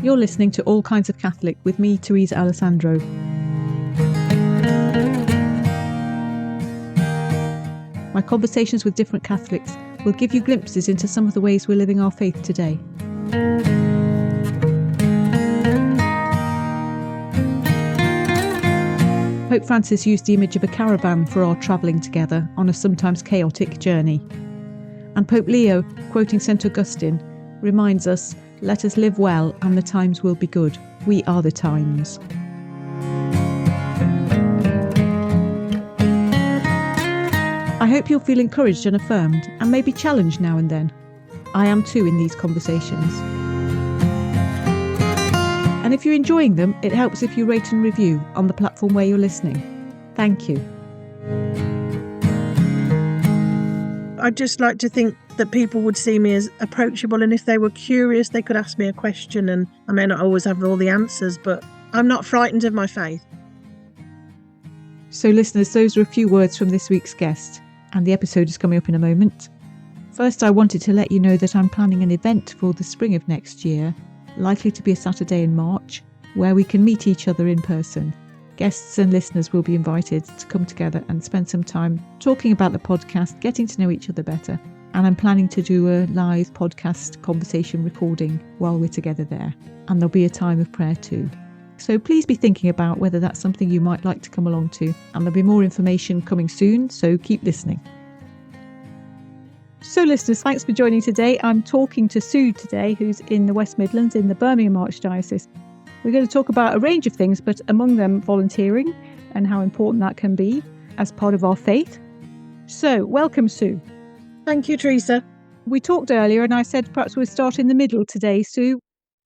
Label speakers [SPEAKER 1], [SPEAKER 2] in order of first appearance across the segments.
[SPEAKER 1] You're listening to All Kinds of Catholic with me, Teresa Alessandro. My conversations with different Catholics will give you glimpses into some of the ways we're living our faith today. Pope Francis used the image of a caravan for our travelling together on a sometimes chaotic journey. And Pope Leo, quoting St. Augustine, reminds us, "Let us live well and the times will be good. We are the times." I hope you'll feel encouraged and affirmed and maybe challenged now and then. I am too in these conversations. And if you're enjoying them, it helps if you rate and review on the platform where you're listening. Thank you.
[SPEAKER 2] I'd just like to think that people would see me as approachable, and if they were curious, they could ask me a question, and I may not always have all the answers, but I'm not frightened of my faith.
[SPEAKER 1] So listeners, those are a few words from this week's guest, and the episode is coming up in a moment. First, I wanted to let you know that I'm planning an event for the spring of next year, likely to be a Saturday in March, where we can meet each other in person. Guests and listeners will be invited to come together and spend some time talking about the podcast, getting to know each other better. And I'm planning to do a live podcast conversation recording while we're together there. And there'll be a time of prayer too. So please be thinking about whether that's something you might like to come along to. And there'll be more information coming soon, so keep listening. So listeners, thanks for joining today. I'm talking to Sue today, who's in the West Midlands in the Birmingham Archdiocese. We're going to talk about a range of things, but among them volunteering and how important that can be as part of our faith. So welcome, Sue.
[SPEAKER 2] Thank you, Teresa.
[SPEAKER 1] We talked earlier and I said perhaps we'll start in the middle today, Sue.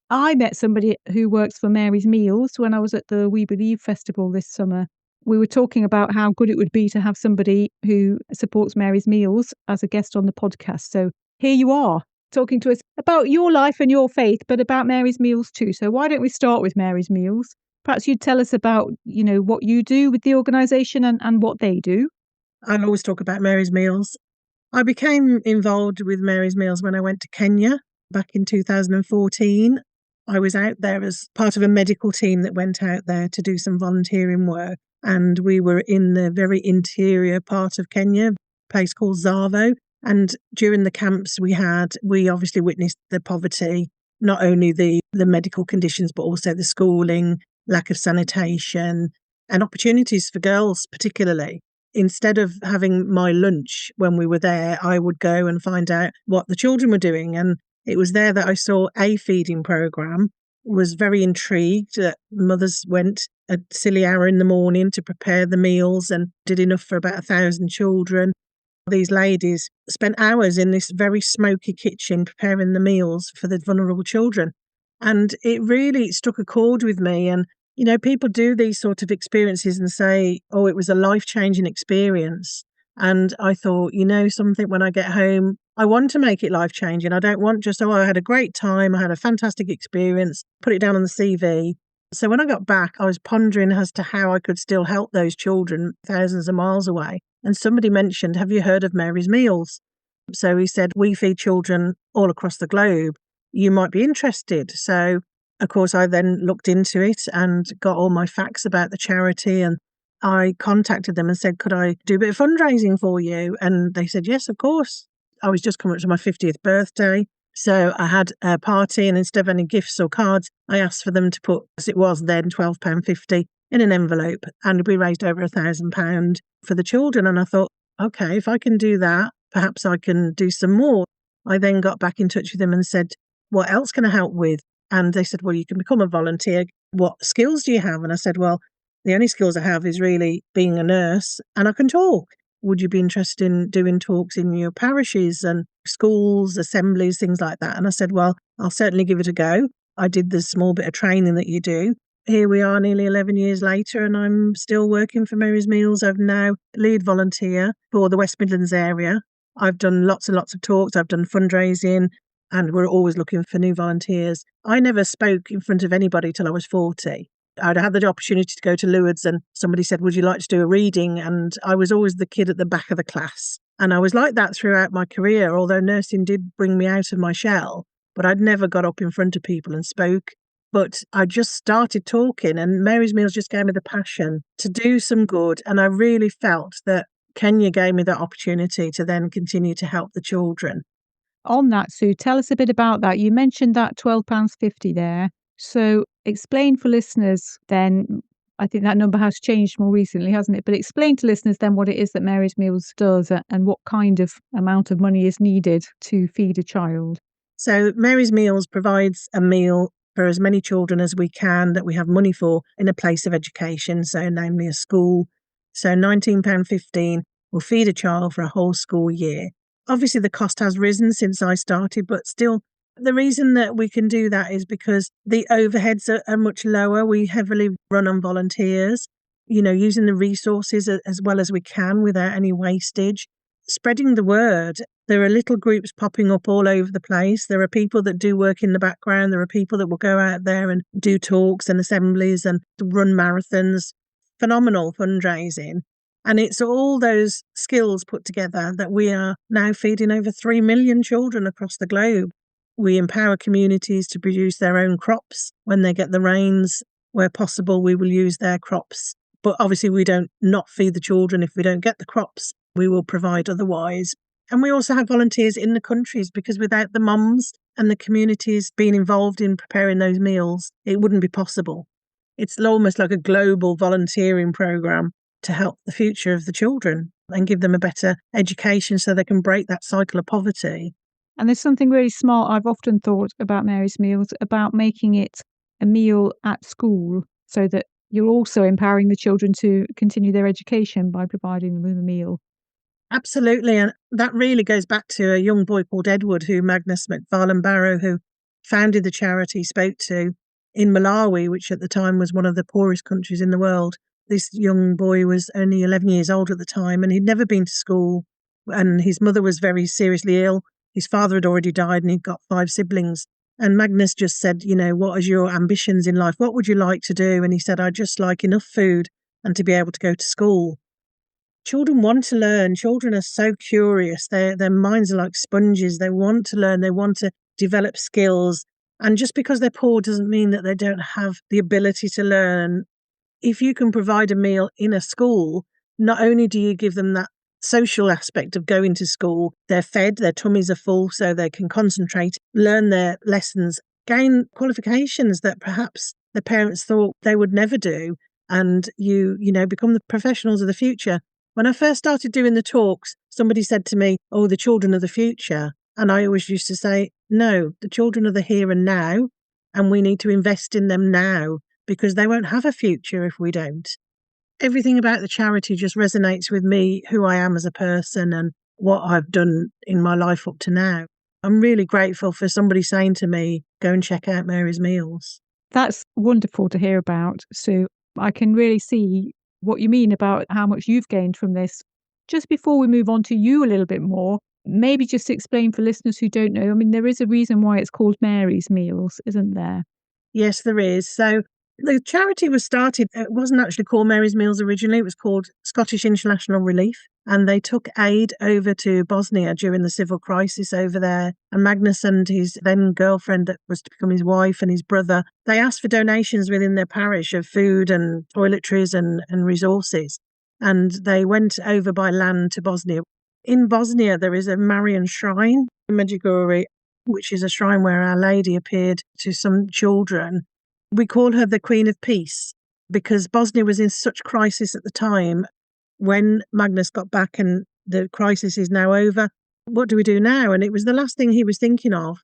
[SPEAKER 1] I met somebody who works for Mary's Meals when I was at the We Believe Festival this summer. We were talking about how good it would be to have somebody who supports Mary's Meals as a guest on the podcast. So here you are, talking to us about your life and your faith, but about Mary's Meals too. So why don't we start with Mary's Meals? Perhaps you'd tell us about, what you do with the organisation and what they do.
[SPEAKER 2] I'll always talk about Mary's Meals. I became involved with Mary's Meals when I went to Kenya back in 2014. I was out there as part of a medical team that went out there to do some volunteering work. And we were in the very interior part of Kenya, a place called Zavo. And during the camps we obviously witnessed the poverty, not only the medical conditions, but also the schooling, lack of sanitation, and opportunities for girls particularly. Instead of having my lunch when we were there, I would go and find out what the children were doing. And it was there that I saw a feeding programme, was very intrigued that mothers went a silly hour in the morning to prepare the meals and did enough for about 1,000 children. These ladies spent hours in this very smoky kitchen preparing the meals for the vulnerable children. And it really struck a chord with me. And, people do these sort of experiences and say, oh, it was a life-changing experience. And I thought, something when I get home, I want to make it life-changing. I don't want just, I had a great time, I had a fantastic experience, put it down on the CV. So when I got back, I was pondering as to how I could still help those children thousands of miles away. And somebody mentioned, have you heard of Mary's Meals? So he said, we feed children all across the globe. You might be interested. So, of course, I then looked into it and got all my facts about the charity, and I contacted them and said, could I do a bit of fundraising for you? And they said, yes, of course. I was just coming up to my 50th birthday. So I had a party, and instead of any gifts or cards, I asked for them to put, as it was then, £12.50 in an envelope. And we raised over £1,000 for the children. And I thought, okay, if I can do that, perhaps I can do some more. I then got back in touch with them and said, what else can I help with? And they said, well, you can become a volunteer. What skills do you have? And I said, well, the only skills I have is really being a nurse, and I can talk. Would you be interested in doing talks in your parishes and schools, assemblies, things like that? And I said, well, I'll certainly give it a go. I did the small bit of training that you do. Here we are nearly 11 years later, and I'm still working for Mary's Meals. I'm now lead volunteer for the West Midlands area. I've done lots and lots of talks. I've done fundraising, and we're always looking for new volunteers. I never spoke in front of anybody till I was 40. I'd had the opportunity to go to Lourdes, and somebody said, would you like to do a reading? And I was always the kid at the back of the class. And I was like that throughout my career, although nursing did bring me out of my shell. But I'd never got up in front of people and spoke. But I just started talking, and Mary's Meals just gave me the passion to do some good. And I really felt that Kenya gave me that opportunity to then continue to help the children.
[SPEAKER 1] On that, Sue, tell us a bit about that. You mentioned that £12.50 there. So explain for listeners then, I think that number has changed more recently, hasn't it? But explain to listeners then what it is that Mary's Meals does and what kind of amount of money is needed to feed a child.
[SPEAKER 2] So Mary's Meals provides a meal for as many children as we can that we have money for in a place of education, so namely a school. So £19.15 will feed a child for a whole school year. Obviously, the cost has risen since I started, but still, the reason that we can do that is because the overheads are much lower. We heavily run on volunteers, using the resources as well as we can without any wastage. Spreading the word. There are little groups popping up all over the place. There are people that do work in the background. There are people that will go out there and do talks and assemblies and run marathons. Phenomenal fundraising. And it's all those skills put together that we are now feeding over 3 million children across the globe. We empower communities to produce their own crops. When they get the rains, where possible, we will use their crops. But obviously, we don't not feed the children if we don't get the crops. We will provide otherwise. And we also have volunteers in the countries, because without the mums and the communities being involved in preparing those meals, it wouldn't be possible. It's almost like a global volunteering program to help the future of the children and give them a better education so they can break that cycle of poverty.
[SPEAKER 1] And there's something really smart I've often thought about Mary's Meals, about making it a meal at school so that you're also empowering the children to continue their education by providing them with a meal.
[SPEAKER 2] Absolutely. And that really goes back to a young boy called Edward, who Magnus McFarlane Barrow, who founded the charity, spoke to in Malawi, which at the time was one of the poorest countries in the world. This young boy was only 11 years old at the time, and he'd never been to school. And his mother was very seriously ill. His father had already died, and he'd got 5 siblings. And Magnus just said, what are your ambitions in life? What would you like to do? And he said, I'd just like enough food and to be able to go to school. Children want to learn. Children are so curious. Their minds are like sponges. They want to learn. They want to develop skills. And just because they're poor doesn't mean that they don't have the ability to learn. If you can provide a meal in a school, not only do you give them that social aspect of going to school, they're fed, their tummies are full so they can concentrate, learn their lessons, gain qualifications that perhaps the parents thought they would never do. And you become the professionals of the future. When I first started doing the talks, somebody said to me, oh, the children of the future. And I always used to say, no, the children are the here and now, and we need to invest in them now because they won't have a future if we don't. Everything about the charity just resonates with me, who I am as a person and what I've done in my life up to now. I'm really grateful for somebody saying to me, go and check out Mary's Meals.
[SPEAKER 1] That's wonderful to hear about, Sue. I can really see what you mean about how much you've gained from this. Just before we move on to you a little bit more, maybe just explain for listeners who don't know. I mean, there is a reason why it's called Mary's Meals, isn't there?
[SPEAKER 2] Yes, there is. So the charity was started, it wasn't actually called Mary's Meals originally, it was called Scottish International Relief. And they took aid over to Bosnia during the civil crisis over there. And Magnus and his then girlfriend, that was to become his wife, and his brother, they asked for donations within their parish of food and toiletries and resources. And they went over by land to Bosnia. In Bosnia, there is a Marian shrine in Medjugorje, which is a shrine where Our Lady appeared to some children. We call her the Queen of Peace because Bosnia was in such crisis at the time. When Magnus got back and the crisis is now over, what do we do now? And it was the last thing he was thinking of.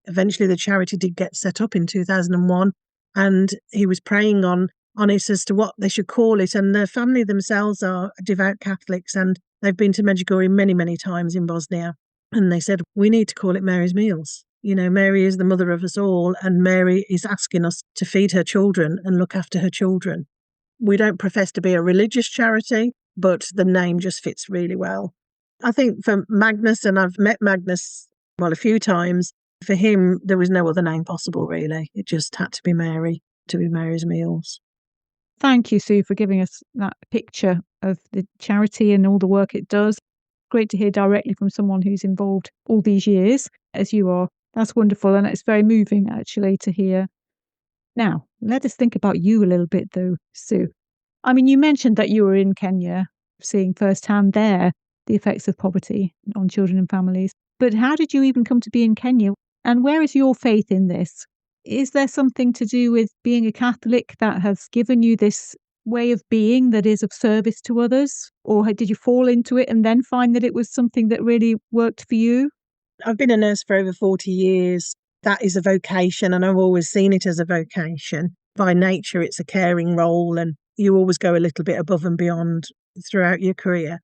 [SPEAKER 2] Eventually, the charity did get set up in 2001, and he was praying on it as to what they should call it. And the family themselves are devout Catholics, and they've been to Medjugorje many, many times in Bosnia. And they said, we need to call it Mary's Meals. Mary is the mother of us all, and Mary is asking us to feed her children and look after her children. We don't profess to be a religious charity, but the name just fits really well. I think for Magnus, and I've met Magnus, a few times, for him, there was no other name possible, really. It just had to be Mary, to be Mary's Meals.
[SPEAKER 1] Thank you, Sue, for giving us that picture of the charity and all the work it does. Great to hear directly from someone who's involved all these years, as you are. That's wonderful, and it's very moving, actually, to hear. Now, let us think about you a little bit though, Sue. I mean, you mentioned that you were in Kenya, seeing firsthand there the effects of poverty on children and families. But how did you even come to be in Kenya? And where is your faith in this? Is there something to do with being a Catholic that has given you this way of being that is of service to others? Or did you fall into it and then find that it was something that really worked for you?
[SPEAKER 2] I've been a nurse for over 40 years. That is a vocation, and I've always seen it as a vocation. By nature, it's a caring role, and you always go a little bit above and beyond throughout your career.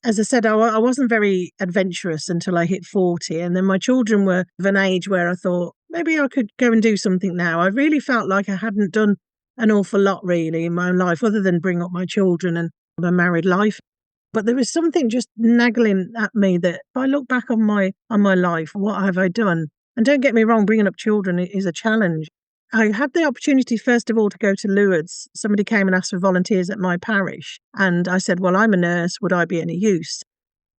[SPEAKER 2] As I said, I wasn't very adventurous until I hit 40, and then my children were of an age where I thought maybe I could go and do something now. I really felt like I hadn't done an awful lot really in my life other than bring up my children and my married life. But there was something just nagging at me that if I look back on my life, what have I done? And don't get me wrong, bringing up children is a challenge. I had the opportunity, first of all, to go to Lourdes. Somebody came and asked for volunteers at my parish. And I said, well, I'm a nurse. Would I be any use?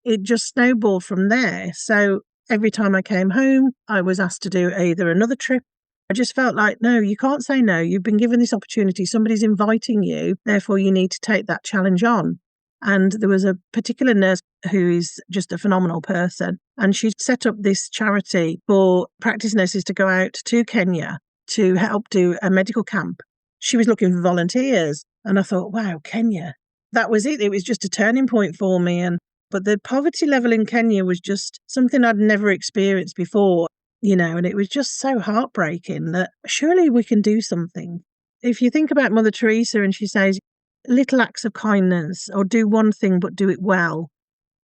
[SPEAKER 2] It just snowballed from there. So every time I came home, I was asked to do either another trip. I just felt like, no, you can't say no. You've been given this opportunity. Somebody's inviting you. Therefore, you need to take that challenge on. And there was a particular nurse who is just a phenomenal person. And she set up this charity for practice nurses to go out to Kenya to help do a medical camp. She was looking for volunteers. And I thought, wow, Kenya. That was it. It was just a turning point for me. But the poverty level in Kenya was just something I'd never experienced before, and it was just so heartbreaking that surely we can do something. If you think about Mother Teresa and she says, little acts of kindness, or do one thing but do it well.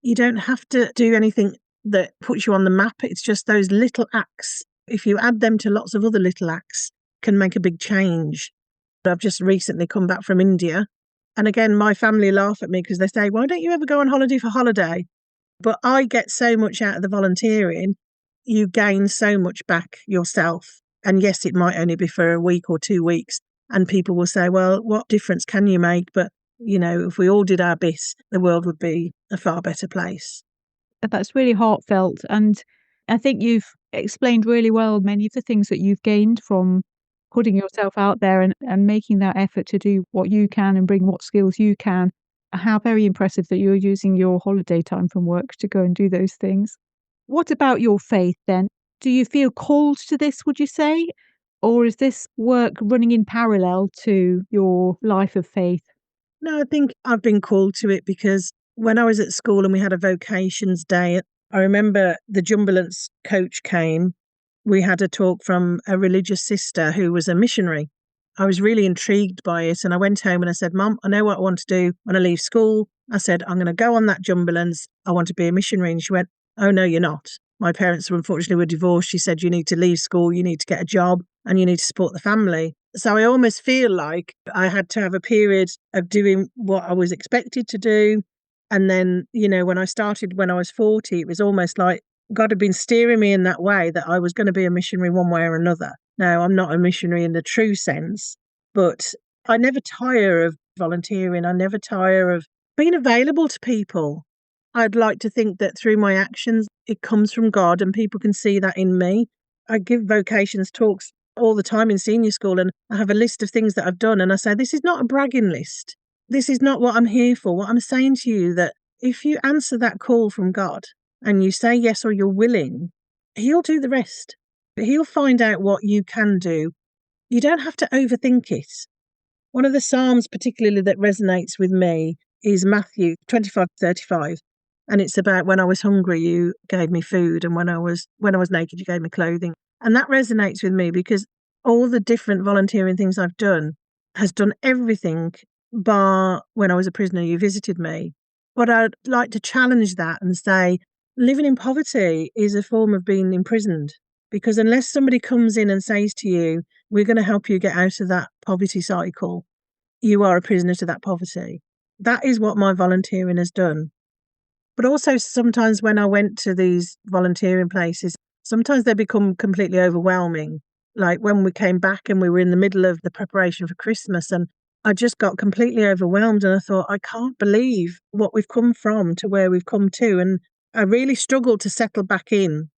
[SPEAKER 2] You don't have to do anything that puts you on the map. It's just those little acts. If you add them to lots of other little acts, can make a big change. I've just recently come back from India. And again, my family laugh at me because they say, why don't you ever go on holiday for holiday? But I get so much out of the volunteering. You gain so much back yourself. And yes, it might only be for a week or 2 weeks. And people will say, well, what difference can you make? But, if we all did our bit, the world would be a far better place.
[SPEAKER 1] That's really heartfelt. And I think you've explained really well many of the things that you've gained from putting yourself out there and making that effort to do what you can and bring what skills you can. How very impressive that you're using your holiday time from work to go and do those things. What about your faith then? Do you feel called to this, would you say? Or is this work running in parallel to your life of faith?
[SPEAKER 2] No, I think I've been called to it because when I was at school and we had a vocations day, I remember the Jumbulance coach came. We had a talk from a religious sister who was a missionary. I was really intrigued by it. And I went home and I said, Mum, I know what I want to do when I leave school. I said, I'm going to go on that Jumbulance. I want to be a missionary. And she went, oh, no, you're not. My parents unfortunately were divorced. She said, you need to leave school, you need to get a job, and you need to support the family. So I almost feel like I had to have a period of doing what I was expected to do. And then, when I started when I was 40, it was almost like God had been steering me in that way that I was going to be a missionary one way or another. Now, I'm not a missionary in the true sense, but I never tire of volunteering. I never tire of being available to people. I'd like to think that through my actions, it comes from God and people can see that in me. I give vocations talks all the time in senior school and I have a list of things that I've done and I say, this is not a bragging list. This is not what I'm here for. What I'm saying to you that if you answer that call from God and you say yes or you're willing, He'll do the rest. He'll find out what you can do. You don't have to overthink it. One of the Psalms particularly that resonates with me is Matthew 25:35. And it's about when I was hungry, you gave me food. And when I was naked, you gave me clothing. And that resonates with me because all the different volunteering things I've done has done everything bar when I was a prisoner, you visited me. But I'd like to challenge that and say, living in poverty is a form of being imprisoned. Because unless somebody comes in and says to you, we're going to help you get out of that poverty cycle, you are a prisoner to that poverty. That is what my volunteering has done. But also sometimes when I went to these volunteering places, sometimes they become completely overwhelming. Like when we came back and we were in the middle of the preparation for Christmas and I just got completely overwhelmed and I thought, I can't believe what we've come from to where we've come to. And I really struggled to settle back in.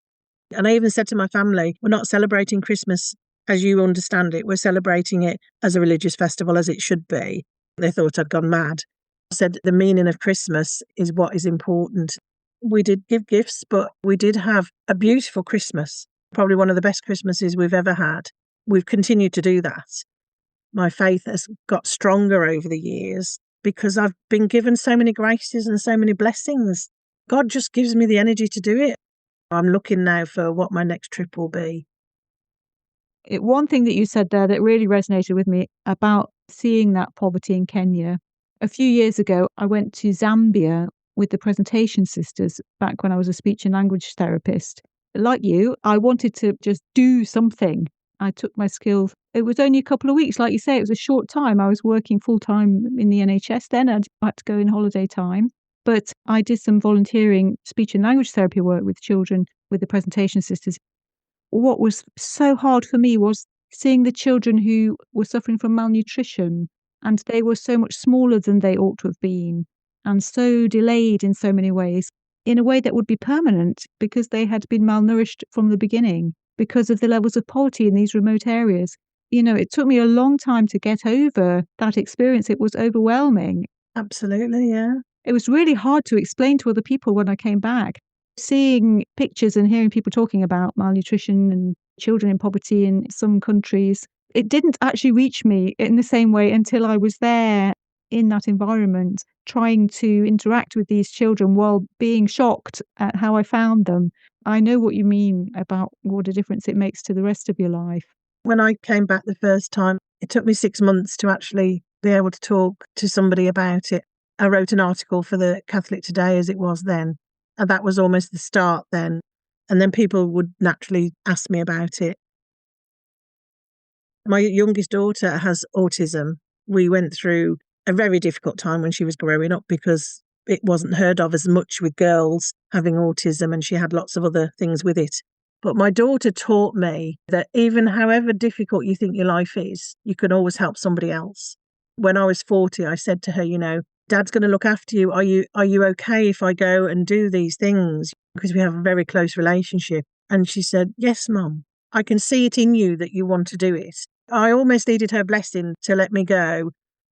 [SPEAKER 2] And I even said to my family, we're not celebrating Christmas as you understand it, we're celebrating it as a religious festival, as it should be. They thought I'd gone mad. I said the meaning of Christmas is what is important. We did give gifts, but we did have a beautiful Christmas, probably one of the best Christmases we've ever had. We've continued to do that. My faith has got stronger over the years because I've been given so many graces and so many blessings. God just gives me the energy to do it. I'm looking now for what my next trip will be.
[SPEAKER 1] One thing that you said there that really resonated with me about seeing that poverty in Kenya. A few years ago, I went to Zambia with the Presentation Sisters back when I was a speech and language therapist. Like you, I wanted to just do something. I took my skills. It was only a couple of weeks, like you say, it was a short time. I was working full time in the NHS then. I had to go in holiday time. But I did some volunteering speech and language therapy work with children with the Presentation Sisters. What was so hard for me was seeing the children who were suffering from malnutrition, and they were so much smaller than they ought to have been, and so delayed in so many ways, in a way that would be permanent because they had been malnourished from the beginning because of the levels of poverty in these remote areas. It took me a long time to get over that experience. It was overwhelming.
[SPEAKER 2] Absolutely, yeah.
[SPEAKER 1] It was really hard to explain to other people when I came back. Seeing pictures and hearing people talking about malnutrition and children in poverty in some countries, it didn't actually reach me in the same way until I was there in that environment, trying to interact with these children while being shocked at how I found them. I know what you mean about what a difference it makes to the rest of your life.
[SPEAKER 2] When I came back the first time, it took me 6 months to actually be able to talk to somebody about it. I wrote an article for the Catholic Today as it was then. And that was almost the start then. And then people would naturally ask me about it. My youngest daughter has autism. We went through a very difficult time when she was growing up because it wasn't heard of as much with girls having autism, and she had lots of other things with it. But my daughter taught me that even however difficult you think your life is, you can always help somebody else. When I was 40, I said to her, Dad's going to look after you. Are you okay if I go and do these things? Because we have a very close relationship. And she said, yes, Mum, I can see it in you that you want to do it. I almost needed her blessing to let me go.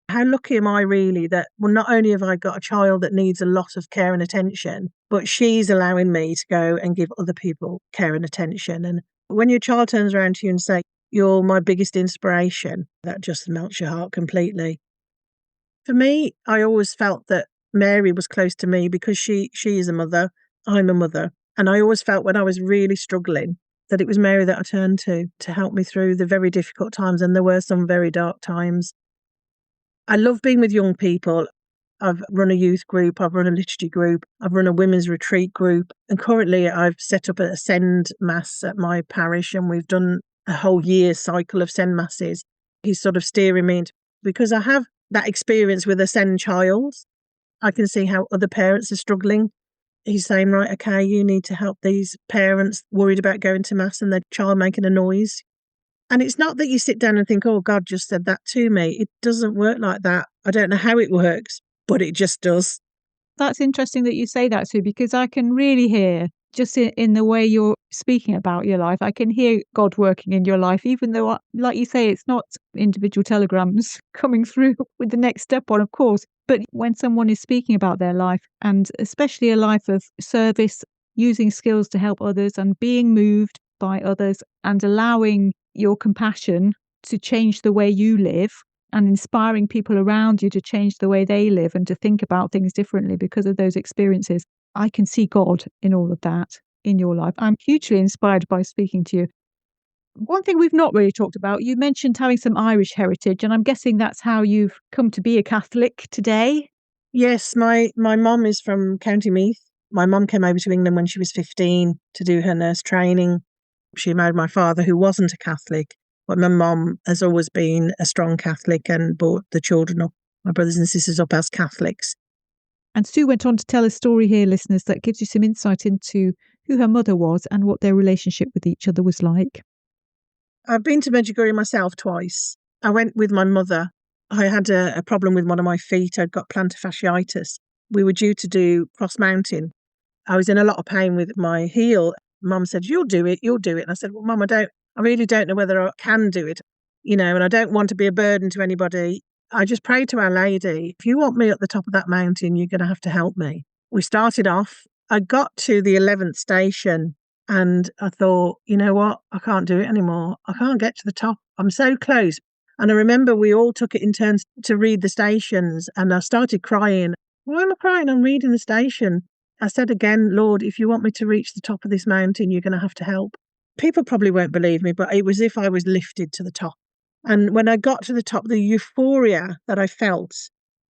[SPEAKER 2] How lucky am I really that, well, not only have I got a child that needs a lot of care and attention, but she's allowing me to go and give other people care and attention. And when your child turns around to you and say, you're my biggest inspiration, that just melts your heart completely. For me, I always felt that Mary was close to me because she is a mother, I'm a mother. And I always felt when I was really struggling that it was Mary that I turned to help me through the very difficult times. And there were some very dark times. I love being with young people. I've run a youth group, I've run a liturgy group, I've run a women's retreat group. And currently I've set up a Send Mass at my parish, and we've done a whole year cycle of Send Masses. He's sort of steering me into, because I have that experience with a Send child. I can see how other parents are struggling. He's saying, right, okay, you need to help these parents worried about going to Mass and their child making a noise. And it's not that you sit down and think, oh, God just said that to me. It doesn't work like that. I don't know how it works, but it just does.
[SPEAKER 1] That's interesting that you say that, Sue, because I can really hear, just in the way you're speaking about your life, I can hear God working in your life, even though, like you say, it's not individual telegrams coming through with the next step on, of course. But when someone is speaking about their life, and especially a life of service, using skills to help others and being moved by others and allowing your compassion to change the way you live, and inspiring people around you to change the way they live and to think about things differently because of those experiences. I can see God in all of that in your life. I'm hugely inspired by speaking to you. One thing we've not really talked about, you mentioned having some Irish heritage, and I'm guessing that's how you've come to be a Catholic today.
[SPEAKER 2] Yes, my mum is from County Meath. My mum came over to England when she was 15 to do her nurse training. She married my father, who wasn't a Catholic. But my mum has always been a strong Catholic and brought the children up, my brothers and sisters up as Catholics.
[SPEAKER 1] And Sue went on to tell a story here, listeners, that gives you some insight into who her mother was and what their relationship with each other was like.
[SPEAKER 2] I've been to Medjugorje myself twice. I went with my mother. I had a problem with one of my feet. I'd got plantar fasciitis. We were due to do Cross Mountain. I was in a lot of pain with my heel. Mum said, you'll do it. And I said, well, Mum, I'm I really don't know whether I can do it, and I don't want to be a burden to anybody. I just prayed to Our Lady, if you want me at the top of that mountain, you're going to have to help me. We started off, I got to the 11th station and I thought, you know what? I can't do it anymore. I can't get to the top. I'm so close. And I remember we all took it in turns to read the stations and I started crying. Why am I crying? I'm reading the station. I said again, Lord, if you want me to reach the top of this mountain, you're going to have to help. People probably won't believe me, but it was as if I was lifted to the top. And when I got to the top, the euphoria that I felt,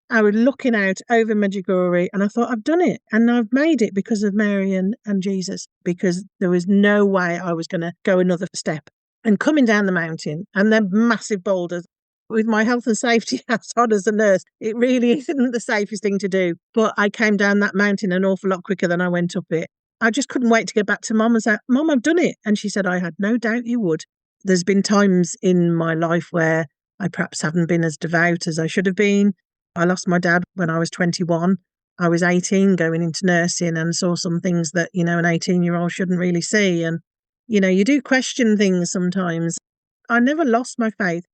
[SPEAKER 2] I was looking out over Medjugorje and I thought, I've done it and I've made it because of Mary and Jesus, because there was no way I was going to go another step. And coming down the mountain and then massive boulders, with my health and safety hat on as a nurse, it really isn't the safest thing to do. But I came down that mountain an awful lot quicker than I went up it. I just couldn't wait to get back to Mum and say, Mum, I've done it. And she said, I had no doubt you would. There's been times in my life where I perhaps haven't been as devout as I should have been. I lost my dad when I was 21. I was 18 going into nursing and saw some things that, an 18-year-old shouldn't really see. And, you do question things sometimes. I never lost my faith.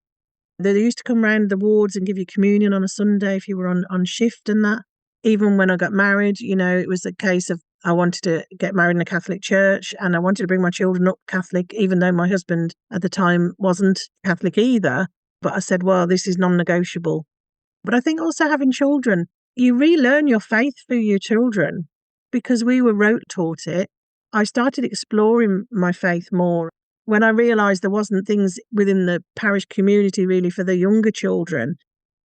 [SPEAKER 2] They used to come round the wards and give you communion on a Sunday if you were on shift and that. Even when I got married, it was a case of I wanted to get married in a Catholic church and I wanted to bring my children up Catholic, even though my husband at the time wasn't Catholic either. But I said, well, this is non-negotiable. But I think also having children, you relearn your faith through your children because we were rote taught it. I started exploring my faith more when I realised there wasn't things within the parish community really for the younger children.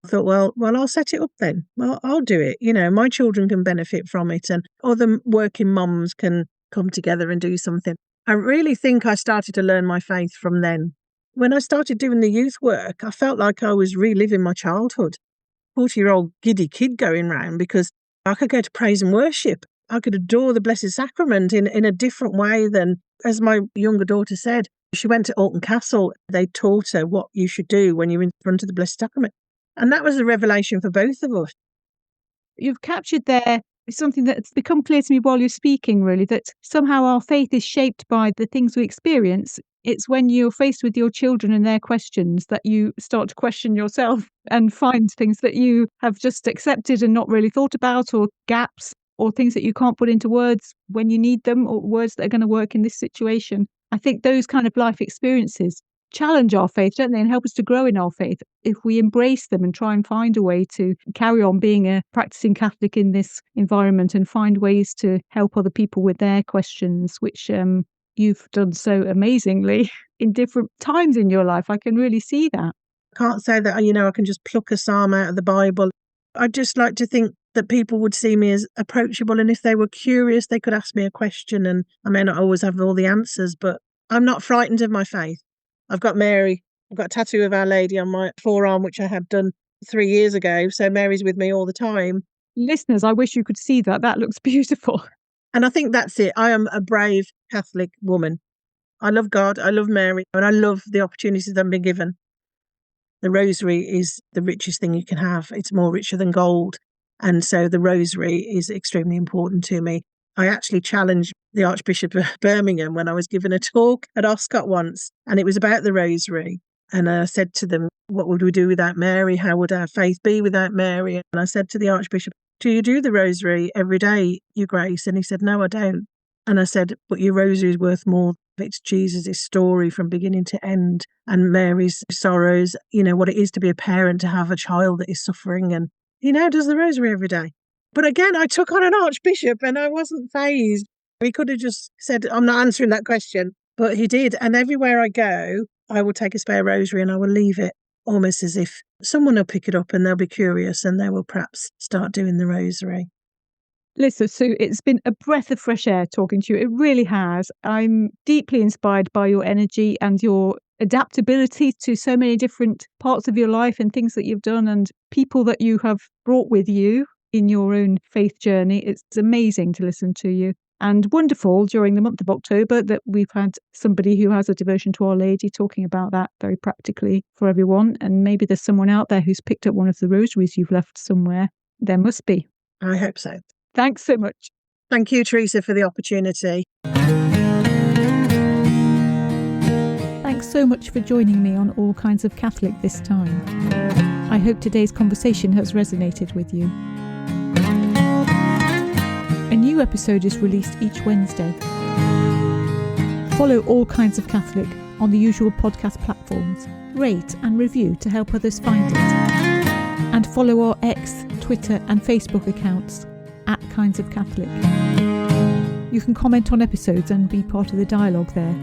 [SPEAKER 2] I thought, well, I'll set it up then. Well, I'll do it. My children can benefit from it and other working mums can come together and do something. I really think I started to learn my faith from then. When I started doing the youth work, I felt like I was reliving my childhood. 40-year-old giddy kid going round because I could go to praise and worship. I could adore the Blessed Sacrament in a different way than, as my younger daughter said, she went to Alton Castle. They taught her what you should do when you're in front of the Blessed Sacrament. And that was a revelation for both of us.
[SPEAKER 1] You've captured there something that's become clear to me while you're speaking, really, that somehow our faith is shaped by the things we experience. It's when you're faced with your children and their questions that you start to question yourself and find things that you have just accepted and not really thought about, or gaps, or things that you can't put into words when you need them, or words that are going to work in this situation. I think those kind of life experiences challenge our faith, don't they, and help us to grow in our faith if we embrace them and try and find a way to carry on being a practicing Catholic in this environment and find ways to help other people with their questions, which you've done so amazingly in different times in your life. I can really see that.
[SPEAKER 2] I can't say that, I can just pluck a psalm out of the Bible. I'd just like to think that people would see me as approachable, and if they were curious, they could ask me a question, and I may not always have all the answers, but I'm not frightened of my faith. I've got Mary. I've got a tattoo of Our Lady on my forearm, which I had done 3 years ago. So Mary's with me all the time.
[SPEAKER 1] Listeners, I wish you could see that. That looks beautiful.
[SPEAKER 2] And I think that's it. I am a brave Catholic woman. I love God. I love Mary. And I love the opportunities I've been given. The rosary is the richest thing you can have. It's more richer than gold. And so the rosary is extremely important to me. I actually challenged the Archbishop of Birmingham when I was giving a talk at Oscott once, and it was about the rosary. And I said to them, what would we do without Mary? How would our faith be without Mary? And I said to the Archbishop, do you do the rosary every day, Your Grace? And he said, no, I don't. And I said, but your rosary is worth more. It's Jesus' story from beginning to end, and Mary's sorrows, what it is to be a parent, to have a child that is suffering. And he now does the rosary every day. But again, I took on an archbishop and I wasn't fazed. He could have just said, I'm not answering that question. But he did. And everywhere I go, I will take a spare rosary and I will leave it almost as if someone will pick it up and they'll be curious and they will perhaps start doing the rosary.
[SPEAKER 1] Listen, Sue, it's been a breath of fresh air talking to you. It really has. I'm deeply inspired by your energy and your adaptability to so many different parts of your life and things that you've done and people that you have brought with you in your own faith journey. It's amazing to listen to you, and wonderful during the month of October that we've had somebody who has a devotion to Our Lady talking about that very practically for everyone. And maybe there's someone out there who's picked up one of the rosaries you've left somewhere. There must be.
[SPEAKER 2] I hope so.
[SPEAKER 1] Thanks so much.
[SPEAKER 2] Thank you, Teresa, for the opportunity.
[SPEAKER 1] Thanks so much for joining me on All Kinds of Catholic this time. I hope today's conversation has resonated with you. A new episode is released each Wednesday. Follow All Kinds of Catholic on the usual podcast platforms. Rate and review to help others find it. And follow our X, Twitter and Facebook accounts @Kinds of Catholic. You can comment on episodes and be part of the dialogue there.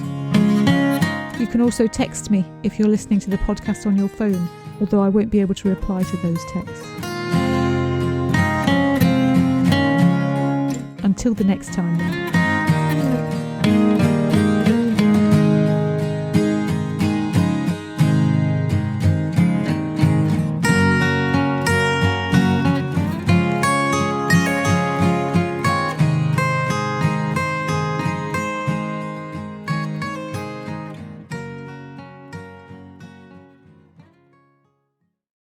[SPEAKER 1] You can also text me if you're listening to the podcast on your phone, although I won't be able to reply to those texts. Until the next time then.